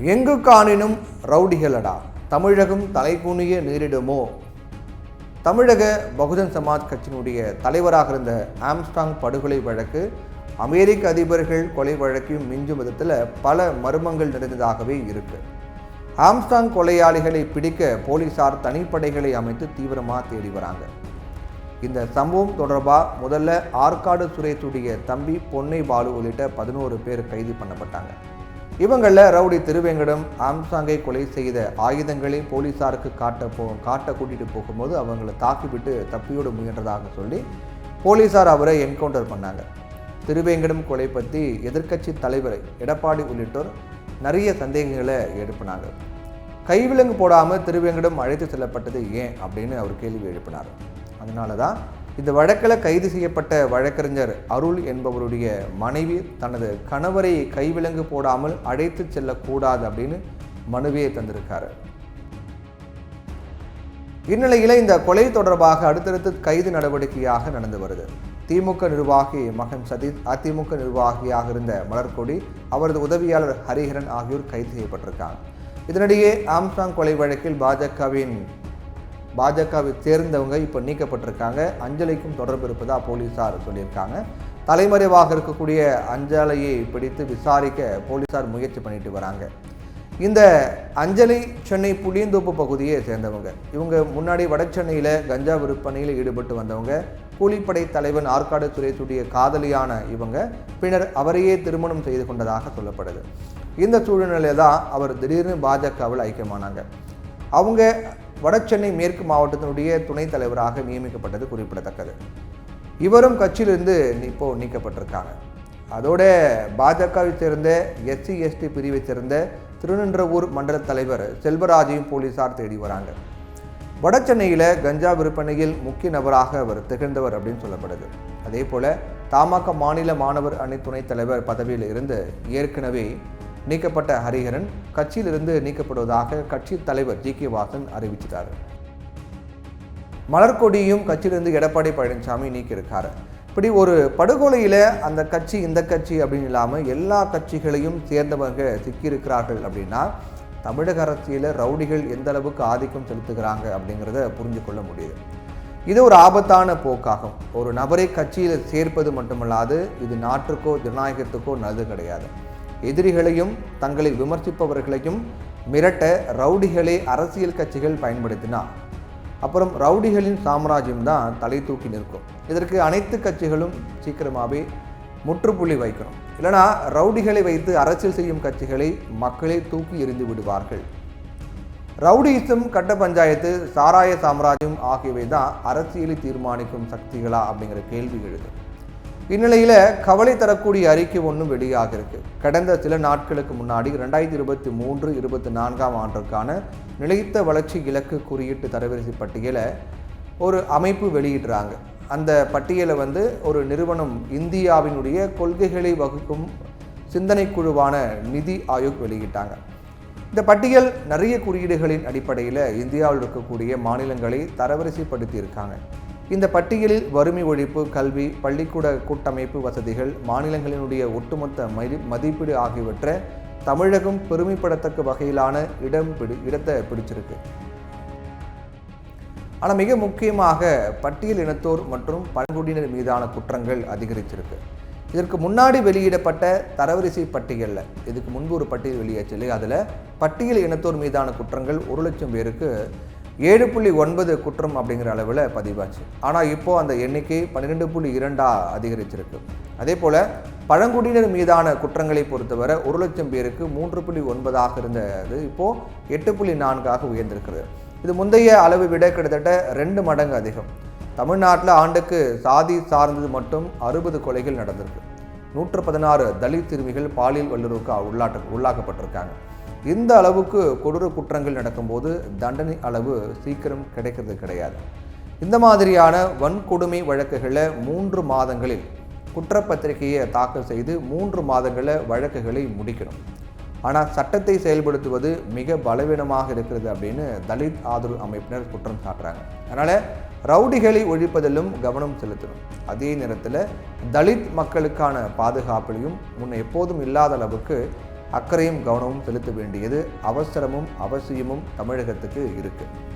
எங்கு காணினும் ரவுடிகளடா, தமிழகம் தலைகுனிய நேரிடுமோ? தமிழக பகுஜன் சமாஜ் கட்சியினுடைய தலைவராக இருந்த ஆம்ஸ்ட்ராங் படுகொலை வழக்கு அமெரிக்க அதிபர்கள் கொலை வழக்கையும் மிஞ்சும் விதத்தில் பல மர்மங்கள் நிறைந்ததாகவே இருக்கு. ஆம்ஸ்ட்ராங் கொலையாளிகளை பிடிக்க போலீசார் தனிப்படைகளை அமைத்து தீவிரமாக தேடி வராங்க. இந்த சம்பவம் தொடர்பாக முதல்ல ஆற்காடு சுரேஷுடைய தம்பி பொன்னை பாலு உள்ளிட்ட 11 பேர் கைது பண்ணப்பட்டாங்க. இவங்களில் ரவுடி திருவேங்கடம் ஆம்ஸ்ட்ராங்கை கொலை செய்த ஆயுதங்களை போலீசாருக்கு காட்ட கூட்டிகிட்டு போகும்போது அவங்களை தாக்கிவிட்டு தப்பியோடு முயன்றதாக சொல்லி போலீசார் அவரை என்கவுண்டர் பண்ணாங்க. திருவேங்கடம் கொலை பற்றி எதிர்க்கட்சி தலைவர் எடப்பாடி உள்ளிட்டோர் நிறைய சந்தேகங்களை எழுப்பினாங்க. கைவிலங்கு போடாமல் திருவேங்கடம் அழைத்து செல்லப்பட்டது ஏன் அப்படின்னு அவர் கேள்வி எழுப்பினார். அதனால தான் இந்த வழக்கில் கைது செய்யப்பட்ட வழக்கறிஞர் அருள் என்பவருடைய மனைவி தனது கணவரை கைவிலங்கு போடாமல் அழைத்து செல்லக்கூடாது அப்படின்னு மனுவே தந்திருக்காரு. இந்நிலையில் இந்த கொலை தொடர்பாக அடுத்தடுத்து கைது நடவடிக்கையாக நடந்து வருது. திமுக நிர்வாகி மகன் சதீஷ், அதிமுக நிர்வாகியாக இருந்த மலர்கொடி, அவரது உதவியாளர் ஹரிஹரன் ஆகியோர் கைது செய்யப்பட்டிருக்காங்க. இதனிடையே ஆம்ஸ்ட்ராங் கொலை வழக்கில் பாஜகவை சேர்ந்தவங்க இப்போ நீக்கப்பட்டிருக்காங்க. அஞ்சலிக்கும் தொடர்பு இருப்பதாக போலீசார் சொல்லியிருக்காங்க. தலைமறைவாக இருக்கக்கூடிய அஞ்சலியை பிடித்து விசாரிக்க போலீசார் முயற்சி பண்ணிட்டு வராங்க. இந்த அஞ்சலி சென்னை புளியந்தோப்பு பகுதியை சேர்ந்தவங்க. இவங்க முன்னாடி வட சென்னையில் கஞ்சா விற்பனையில் ஈடுபட்டு வந்தவங்க. கூலிப்படை தலைவன் ஆற்காடு சுரேஷுடைய காதலியான இவங்க பின்னர் அவரையே திருமணம் செய்து கொண்டதாக சொல்லப்படுது. இந்த சூழ்நிலையில் தான் அவர் திடீர்னு பாஜகவில் ஐக்கியமானாங்க. அவங்க வடசென்னை மேற்கு மாவட்டத்தினுடைய துணைத் தலைவராக நியமிக்கப்பட்டது குறிப்பிடத்தக்கது. இவரும் கட்சியிலிருந்து இப்போ நீக்கப்பட்டிருக்காங்க. அதோட பாஜகவை சேர்ந்த SC/ST பிரிவை சேர்ந்த திருநின்றவூர் மண்டல தலைவர் செல்வராஜையும் போலீசார் தேடி வராங்க. வடசென்னையில் கஞ்சா விற்பனையில் முக்கிய நபராக அவர் திகழ்ந்தவர் அப்படின்னு சொல்லப்படுது. அதே போல தமாக மாநில மாணவர் அணி துணைத் தலைவர் பதவியில் இருந்து ஏற்கனவே நீக்கப்பட்ட ஹரிஹரன் கட்சியிலிருந்து நீக்கப்படுவதாக கட்சி தலைவர் GK வாசன் அறிவிச்சிட்டார். மலர்கொடியும் கட்சியிலிருந்து எடப்பாடி பழனிசாமி நீக்கியிருக்காரு. இப்படி ஒரு படுகொலையில் அந்த கட்சி இந்த கட்சி அப்படின்னு இல்லாமல் எல்லா கட்சிகளையும் சேர்ந்தவங்க சிக்கியிருக்கிறார்கள் அப்படின்னா தமிழக அரசியலில் ரவுடிகள் எந்த அளவுக்கு ஆதிக்கம் செலுத்துகிறாங்க அப்படிங்கிறத புரிஞ்சு கொள்ள முடியுது. இது ஒரு ஆபத்தான போக்காகும். ஒரு நபரை கட்சியில் சேர்ப்பது மட்டுமல்லாது இது நாட்டுக்கோ ஜனநாயகத்துக்கோ நல்லது கிடையாது. எதிரிகளையும் தங்களை விமர்சிப்பவர்களையும் மிரட்ட ரவுடிகளை அரசியல் கட்சிகள் பயன்படுத்தினால் அப்புறம் ரவுடிகளின் சாம்ராஜ்யம் தான் தலை தூக்கி நிற்கும். இதற்கு அனைத்து கட்சிகளும் சீக்கிரமாகவே முற்றுப்புள்ளி வைக்கணும். இல்லைனா ரவுடிகளை வைத்து அரசியல் செய்யும் கட்சிகளை மக்களே தூக்கி எறிந்து விடுவார்கள். ரவுடிசம், கட்ட பஞ்சாயத்து, சாராய சாம்ராஜ்யம் ஆகியவை தான் அரசியலை தீர்மானிக்கும் சக்திகளா அப்படிங்கிற கேள்வி எழுது. இந்நிலையில் கவலை தரக்கூடிய அறிக்கை ஒன்றும் வெளியாக இருக்கு. கடந்த சில நாட்களுக்கு முன்னாடி 2023-24 ஆண்டிற்கான நிலைத்த வளர்ச்சி இலக்கு குறியீட்டு தரவரிசை பட்டியலை ஒரு அமைப்பு வெளியிடுறாங்க. அந்த பட்டியலை ஒரு நிறுவனம் இந்தியாவினுடைய கொள்கைகளை வகுக்கும் சிந்தனை குழுவான நிதி ஆயோக் வெளியிட்டாங்க. இந்த பட்டியல் நிறைய குறியீடுகளின் அடிப்படையில் இந்தியாவில் இருக்கக்கூடிய மாநிலங்களை தரவரிசைப்படுத்தி இருக்காங்க. இந்த பட்டியலில் வறுமை ஒழிப்பு, கல்வி, பள்ளிக்கூட கூட்டமைப்பு வசதிகள், மாநிலங்களினுடைய ஒட்டுமொத்த மதிப்பீடு ஆகியவற்றை தமிழகம் பெருமைப்படத்தக்க வகையிலான இடத்தை பிடிச்சிருக்கு. ஆனால் மிக முக்கியமாக பட்டியல் இனத்தோர் மற்றும் பழங்குடியினர் மீதான குற்றங்கள் அதிகரிச்சிருக்கு. இதற்கு முன்னாடி வெளியிடப்பட்ட தரவரிசை பட்டியலில் இதுக்கு முன்பு ஒரு பட்டியல் வெளியாச்சு இல்லையா, அதில் பட்டியல் இனத்தோர் மீதான குற்றங்கள் 1,00,000 பேருக்கு 7.9 குற்றம் அப்படிங்கிற அளவில் பதிவாச்சு. ஆனால் இப்போது அந்த எண்ணிக்கை 12.2 அதிகரிச்சிருக்கு. அதே போல் பழங்குடியினர் மீதான குற்றங்களை பொறுத்தவரை 1,00,000 பேருக்கு 3.9 இருந்தது இப்போது 8.4 உயர்ந்திருக்கிறது. இது முந்தைய அளவை விட கிட்டத்தட்ட 2 மடங்கு அதிகம். தமிழ்நாட்டில் ஆண்டுக்கு சாதி சார்ந்தது மட்டும் 60 கொலைகள் நடந்திருக்கு. 116 தலித் சிறுமிகள் பாலியல் வல்லுறவுக்கு உள்ளாக்கப்பட்டிருக்காங்க. இந்த அளவுக்கு கொடூர குற்றங்கள் நடக்கும்போது தண்டனை அளவு சீக்கிரம் கிடைக்கிறது கிடையாது. இந்த மாதிரியான வன்கொடுமை வழக்குகளை 3 மாதங்களில் குற்றப்பத்திரிகையை தாக்கல் செய்து 3 மாதங்களில் வழக்குகளை முடிக்கணும். ஆனால் சட்டத்தை செயல்படுத்துவது மிக பலவீனமாக இருக்கிறது அப்படின்னு தலித் ஆதரவு அமைப்பினர் குற்றம் சாட்டுறாங்க. அதனால் ரவுடிகளை ஒழிப்பதிலும் கவனம் செலுத்தணும். அதே நேரத்தில் தலித் மக்களுக்கான பாதுகாப்பிலையும் முன்ன எப்போதும் இல்லாத அளவுக்கு அக்கறையும் கவனமும் செலுத்த வேண்டியது அவசரமும் அவசியமும் தமிழகத்துக்கு இருக்குது.